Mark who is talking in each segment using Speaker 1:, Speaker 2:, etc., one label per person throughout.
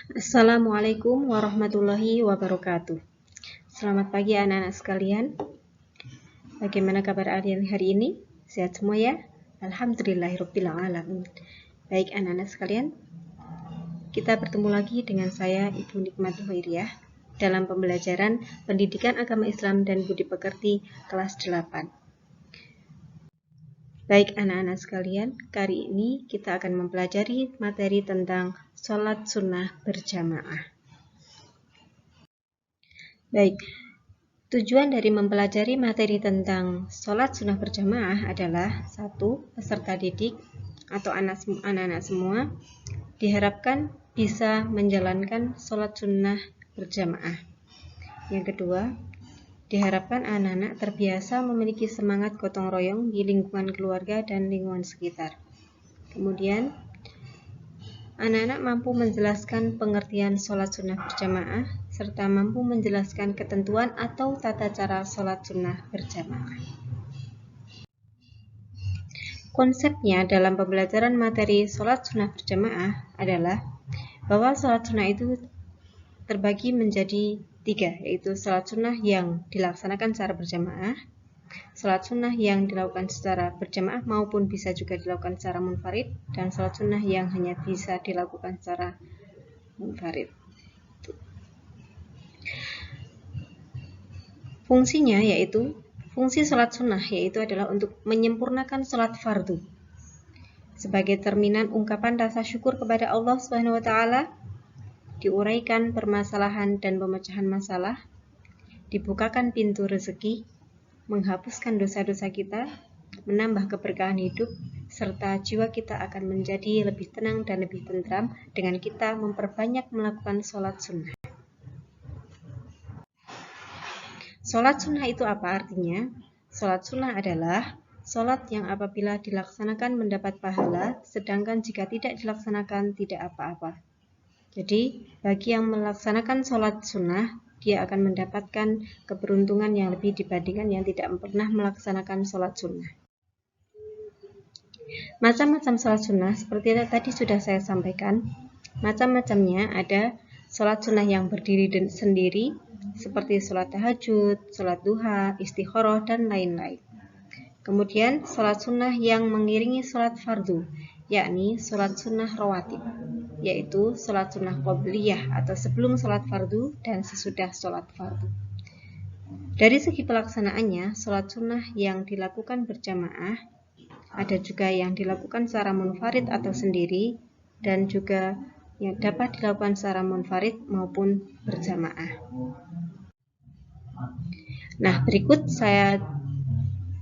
Speaker 1: Assalamualaikum warahmatullahi wabarakatuh. Selamat pagi anak-anak sekalian. Bagaimana kabar kalian hari ini? Sehat semua ya? Alhamdulillahirrabbilalamin. Baik anak-anak sekalian, kita bertemu lagi dengan saya Ibu Nikmat Huwairiyah dalam pembelajaran Pendidikan Agama Islam dan Budi Pekerti kelas 8. Baik anak-anak sekalian, kali ini kita akan mempelajari materi tentang sholat sunnah berjamaah. Baik, tujuan dari mempelajari materi tentang sholat sunnah berjamaah adalah 1. Peserta didik atau anak-anak semua diharapkan bisa menjalankan sholat sunnah berjamaah. Yang kedua, diharapkan anak-anak terbiasa memiliki semangat gotong royong di lingkungan keluarga dan lingkungan sekitar. Kemudian, anak-anak mampu menjelaskan pengertian sholat sunnah berjamaah serta mampu menjelaskan ketentuan atau tata cara sholat sunnah berjamaah. Konsepnya dalam pembelajaran materi sholat sunnah berjamaah adalah bahwa sholat sunnah itu terbagi menjadi 3, yaitu sholat sunnah yang dilaksanakan secara berjamaah, sholat sunnah yang dilakukan secara berjamaah maupun bisa juga dilakukan secara munfarid, dan sholat sunnah yang hanya bisa dilakukan secara munfarid. Fungsinya yaitu, fungsi sholat sunnah yaitu adalah untuk menyempurnakan sholat fardu sebagai cerminan ungkapan rasa syukur kepada Allah SWT, diuraikan permasalahan dan pemecahan masalah, dibukakan pintu rezeki, menghapuskan dosa-dosa kita, menambah keberkahan hidup, serta jiwa kita akan menjadi lebih tenang dan lebih tentram dengan kita memperbanyak melakukan sholat sunnah. Sholat sunnah itu apa artinya? Sholat sunnah adalah sholat yang apabila dilaksanakan mendapat pahala, sedangkan jika tidak dilaksanakan tidak apa-apa. Jadi, bagi yang melaksanakan sholat sunnah, dia akan mendapatkan keberuntungan yang lebih dibandingkan yang tidak pernah melaksanakan sholat sunnah. Macam-macam sholat sunnah, seperti tadi sudah saya sampaikan, macam-macamnya ada sholat sunnah yang berdiri sendiri, seperti sholat tahajud, sholat duha, istikharah, dan lain-lain. Kemudian, sholat sunnah yang mengiringi sholat fardu, yakni sholat sunnah rawatib, yaitu sholat sunnah qobliyah atau sebelum sholat fardu dan sesudah sholat fardu. Dari segi pelaksanaannya, sholat sunnah yang dilakukan berjamaah, ada juga yang dilakukan secara munfarid atau sendiri, dan juga yang dapat dilakukan secara munfarid maupun berjamaah. Nah, berikut saya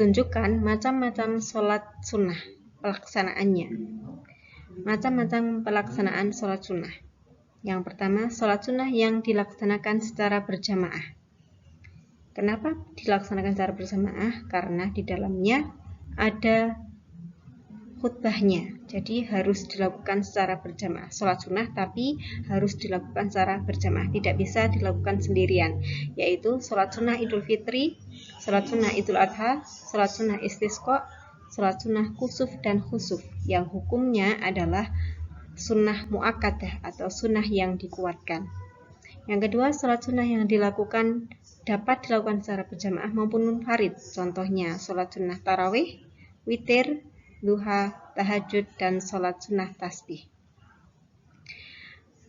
Speaker 1: tunjukkan macam-macam sholat sunnah pelaksanaannya. Macam-macam pelaksanaan sholat sunnah. Yang pertama, sholat sunnah yang dilaksanakan secara berjamaah. Kenapa dilaksanakan secara berjamaah? Karena di dalamnya ada khutbahnya, jadi harus dilakukan secara berjamaah. Sholat sunnah tapi harus dilakukan secara berjamaah, tidak bisa dilakukan sendirian, yaitu sholat sunnah Idul Fitri, sholat sunnah Idul Adha, sholat sunnah istisqa, sholat sunnah kusuf dan khusuf, yang hukumnya adalah sunnah muakkadah atau sunnah yang dikuatkan. Yang kedua, sholat sunnah yang dilakukan dapat dilakukan secara berjamaah maupun munfarid. Contohnya sholat sunnah tarawih, witir, duha, tahajud, dan sholat sunnah tasbih.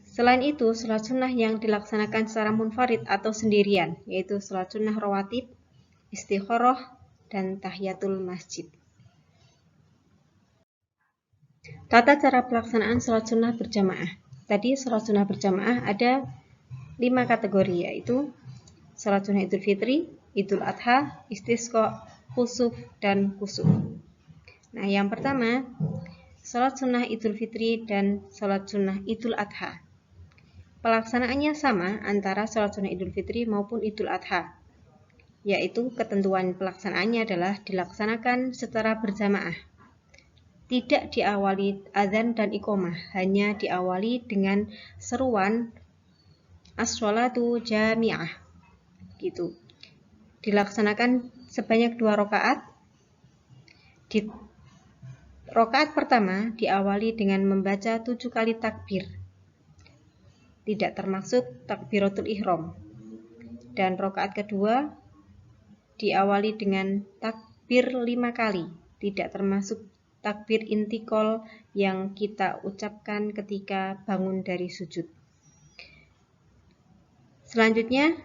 Speaker 1: Selain itu, sholat sunnah yang dilaksanakan secara munfarid atau sendirian, yaitu sholat sunnah rawatib, istikharah, dan tahiyatul masjid. Tata cara pelaksanaan sholat sunnah berjamaah. Tadi sholat sunnah berjamaah ada 5 kategori, yaitu sholat sunnah Idul Fitri, Idul Adha, istisqa, khusuf, dan kusuf. Nah, yang pertama, sholat sunnah Idul Fitri dan sholat sunnah Idul Adha. Pelaksanaannya sama antara sholat sunnah Idul Fitri maupun Idul Adha, yaitu ketentuan pelaksanaannya adalah dilaksanakan secara berjamaah. Tidak diawali azan dan iqomah, hanya diawali dengan seruan as-sholatu jami'ah. Gitu. Dilaksanakan sebanyak 2 rakaat. Di rakaat pertama diawali dengan membaca 7 kali takbir. tidak termasuk takbiratul ihram. Dan rakaat kedua diawali dengan takbir 5 kali, tidak termasuk takbir intikal yang kita ucapkan ketika bangun dari sujud. Selanjutnya,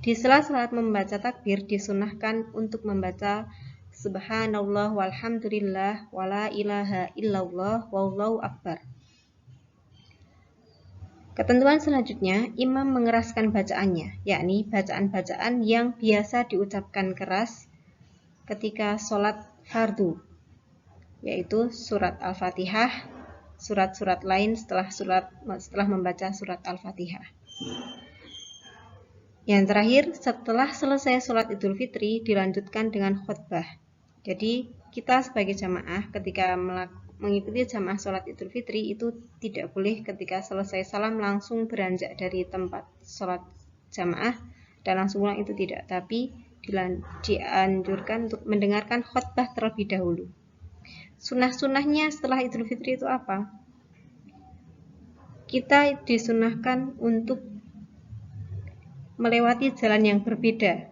Speaker 1: di sela-sela membaca takbir disunahkan untuk membaca Subhanallah walhamdulillah wala ilaha illallah wallahu akbar. Ketentuan selanjutnya, imam mengeraskan bacaannya, yakni bacaan-bacaan yang biasa diucapkan keras ketika sholat fardu, yaitu surat Al-Fatihah, surat-surat lain setelah membaca surat Al-Fatihah. Yang terakhir, setelah selesai sholat Idul Fitri dilanjutkan dengan khutbah. Jadi kita sebagai jamaah ketika mengikuti jamaah sholat Idul Fitri itu tidak boleh ketika selesai salam langsung beranjak dari tempat sholat jamaah dan langsung pulang, itu tidak, tapi dianjurkan untuk mendengarkan khutbah terlebih dahulu. Sunnah-sunnahnya setelah Idul Fitri itu apa? Kita disunahkan untuk melewati jalan yang berbeda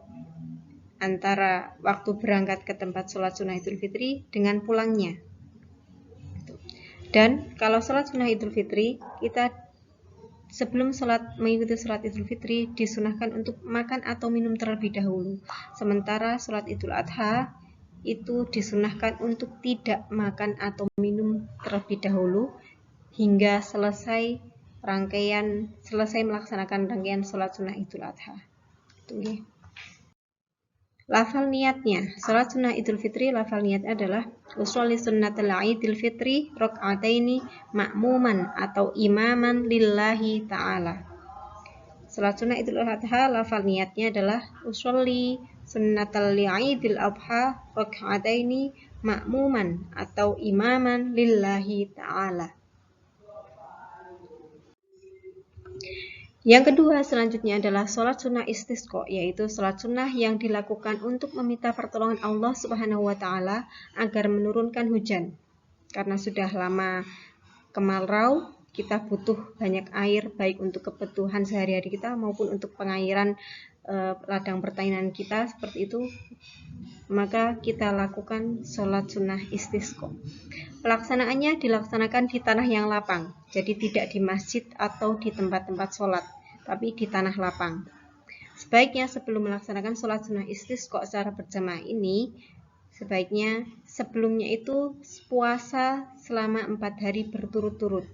Speaker 1: antara waktu berangkat ke tempat sholat sunnah Idul Fitri dengan pulangnya. Dan kalau sholat sunnah Idul Fitri, kita sebelum mengikuti sholat Idul Fitri disunahkan untuk makan atau minum terlebih dahulu. Sementara sholat Idul Adha itu disunahkan untuk tidak makan atau minum terlebih dahulu hingga selesai melaksanakan rangkaian sholat sunnah Idul Adha. Lafal niatnya, sholat sunnah Idul Fitri, lafal niat adalah usolli sunnatal Idul Fitri rakaataini ma'muman atau imaman lillahi ta'ala. Sholat sunnah Idul Adha, lafal niatnya adalah usolli sunnatal Idul Adha rakaataini ma'muman atau imaman lillahi ta'ala. Yang kedua selanjutnya adalah sholat sunnah istisqa, yaitu sholat sunnah yang dilakukan untuk meminta pertolongan Allah Subhanahu wa Ta'ala agar menurunkan hujan. Karena sudah lama kemarau, kita butuh banyak air, baik untuk kebutuhan sehari-hari kita maupun untuk pengairan ladang pertanian kita, seperti itu. Maka kita lakukan sholat sunnah istisqa. Pelaksanaannya dilaksanakan di tanah yang lapang, jadi tidak di masjid atau di tempat-tempat sholat, tapi di tanah lapang. Sebaiknya sebelum melaksanakan sholat sunnah istisqa secara berjamaah ini, sebaiknya sebelumnya itu puasa selama 4 hari berturut-turut.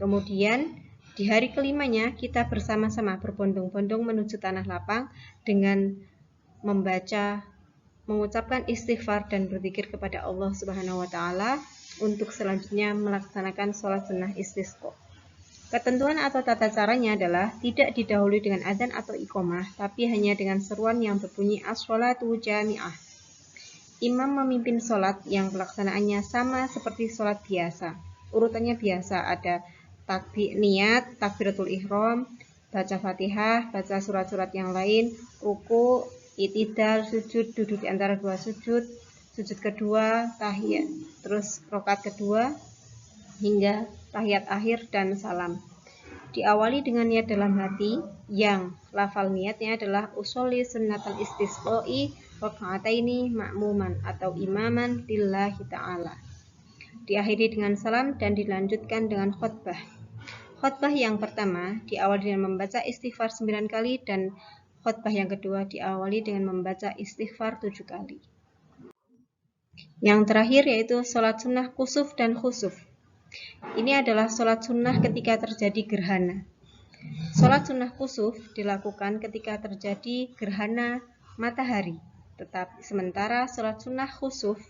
Speaker 1: Kemudian di hari kelimanya kita bersama-sama berbondong-bondong menuju tanah lapang dengan mengucapkan istighfar dan berzikir kepada Allah Subhanahu wa Ta'ala untuk selanjutnya melaksanakan sholat sunnah istisqa. Ketentuan atau tata caranya adalah tidak didahului dengan azan atau iqamah, tapi hanya dengan seruan yang berbunyi as-sholatu jami'ah. Imam memimpin sholat yang pelaksanaannya sama seperti sholat biasa. Urutannya biasa, ada takbir niat, takbiratul ihram, baca Fatihah, baca surat-surat yang lain, ruku, i'tidal, sujud, duduk di antara dua sujud, sujud kedua, tahiyat, terus rakaat kedua hingga tahiyat akhir dan salam. Diawali dengan niat dalam hati yang lafal niatnya adalah usolli sunnatal istisqai rakaataini ma'muman atau imaman lillahi ta'ala. Diakhiri dengan salam dan dilanjutkan dengan khutbah. Khutbah yang pertama diawali dengan membaca istighfar 9 kali dan khutbah yang kedua diawali dengan membaca istighfar 7 kali. Yang terakhir yaitu sholat sunnah kusuf dan khusuf. Ini adalah sholat sunnah ketika terjadi gerhana. Sholat sunnah kusuf dilakukan ketika terjadi gerhana matahari, tetapi sementara sholat sunnah khusuf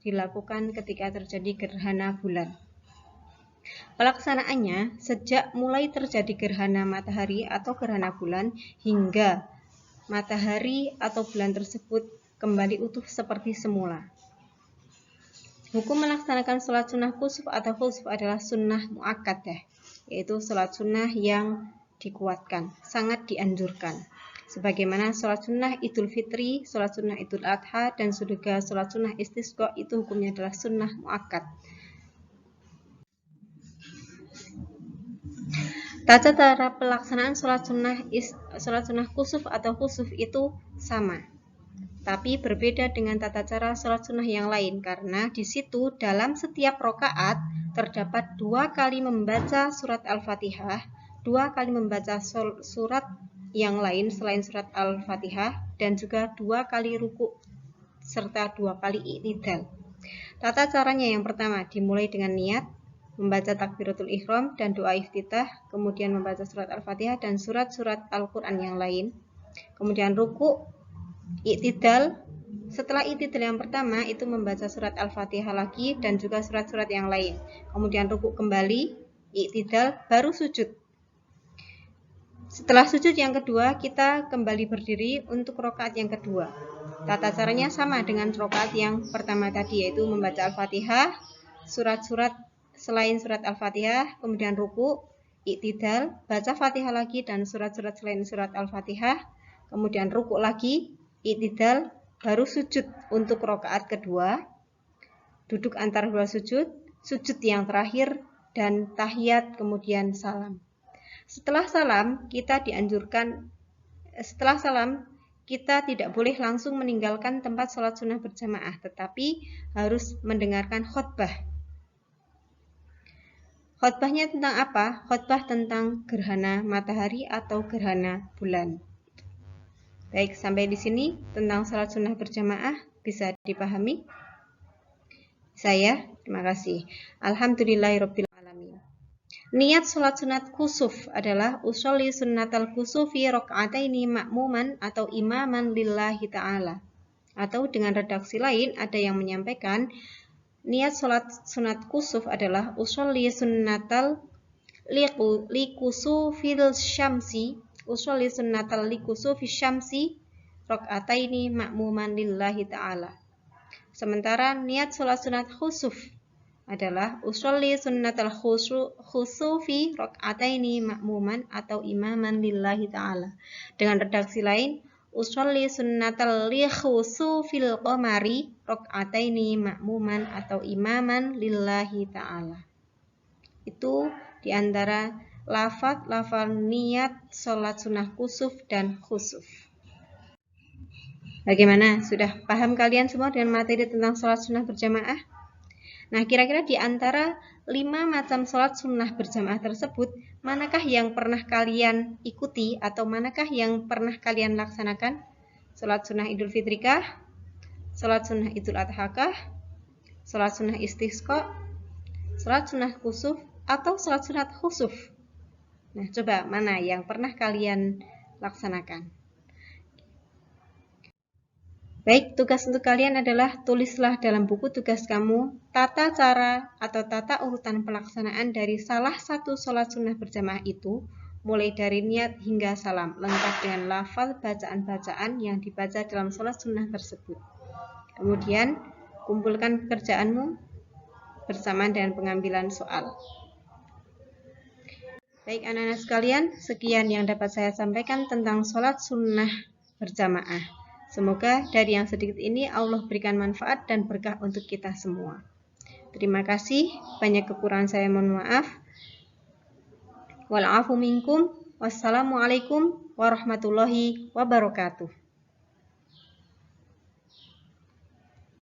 Speaker 1: dilakukan ketika terjadi gerhana bulan. Pelaksanaannya sejak mulai terjadi gerhana matahari atau gerhana bulan hingga matahari atau bulan tersebut kembali utuh seperti semula. Hukum melaksanakan sholat sunnah kusuf atau khusuf adalah sunnah mu'akkadah, yaitu sholat sunnah yang dikuatkan, sangat dianjurkan. Sebagaimana sholat sunnah Idul Fitri, sholat sunnah Idul Adha, dan juga sholat sunnah istisqa itu hukumnya adalah sunnah mu'akkad. Tata cara pelaksanaan sholat sunnah khusuf atau khusuf itu sama, tapi berbeda dengan tata cara sholat sunnah yang lain karena di situ dalam setiap rokaat terdapat 2 kali membaca surat Al-Fatihah, 2 kali membaca surat yang lain selain surat Al-Fatihah, dan juga 2 kali ruku serta 2 kali i'tidal. Tata caranya yang pertama dimulai dengan niat, membaca takbiratul ihram dan doa iftitah, kemudian membaca surat Al-Fatihah dan surat-surat Al-Quran yang lain, kemudian ruku, i'tidal. Setelah i'tidal yang pertama itu membaca surat Al-Fatihah lagi dan juga surat-surat yang lain, kemudian ruku kembali, i'tidal, baru sujud. Setelah sujud yang kedua kita kembali berdiri untuk rokaat yang kedua. Tata caranya sama dengan rokaat yang pertama tadi, yaitu membaca Al-Fatihah, surat-surat selain surat Al-Fatihah, kemudian ruku, i'tidal, baca Fatihah lagi dan surat-surat selain surat Al-Fatihah, kemudian ruku lagi, i'tidal, baru sujud untuk rokaat kedua, duduk antara 2 sujud, sujud yang terakhir, dan tahiyat, kemudian salam. Setelah salam kita tidak boleh langsung meninggalkan tempat sholat sunnah berjamaah, tetapi harus mendengarkan khutbah. Khutbahnya tentang apa? Khutbah tentang gerhana matahari atau gerhana bulan. Baik, sampai di sini tentang sholat sunnah berjamaah bisa dipahami? Terima kasih. Alhamdulillahirabbil alamin. Niat sholat sunat khusuf adalah usolli sunnatal khusufi rok'ataini ma'muman atau imaman lillahi ta'ala. Atau dengan redaksi lain ada yang menyampaikan niat sholat sunat khusuf adalah usolli sunnatal likusufil syamsi rok'ataini ma'muman lillahi ta'ala. Sementara niat sholat sunat khusuf adalah usolli sunnatal khusufi rok'ataini ma'muman atau imaman lillahi ta'ala. Dengan redaksi lain, usolli sunnatal khusufil qamari rok'ataini ma'muman atau imaman lillahi ta'ala. Itu diantara lafaz niat sholat sunnah khusuf dan khusuf. Bagaimana? Sudah paham kalian semua dengan materi tentang sholat sunnah berjamaah? Nah, kira-kira di antara 5 macam sholat sunnah berjamaah tersebut, manakah yang pernah kalian ikuti atau manakah yang pernah kalian laksanakan? Sholat sunnah Idul Fitri kah? Sholat sunnah Idul Adha kah? Sholat sunnah istisqa? Sholat sunnah khusuf? Atau sholat sunat khusuf? Nah, coba mana yang pernah kalian laksanakan? Baik, tugas untuk kalian adalah tulislah dalam buku tugas kamu tata cara atau tata urutan pelaksanaan dari salah satu sholat sunnah berjamaah itu, mulai dari niat hingga salam, lengkap dengan lafal bacaan-bacaan yang dibaca dalam sholat sunnah tersebut. Kemudian, kumpulkan pekerjaanmu bersamaan dengan pengambilan soal. Baik anak-anak sekalian, sekian yang dapat saya sampaikan tentang sholat sunnah berjamaah. Semoga dari yang sedikit ini Allah berikan manfaat dan berkah untuk kita semua. Terima kasih, banyak kekurangan saya mohon maaf. Wal afu minkum. Wassalamualaikum warahmatullahi wabarakatuh.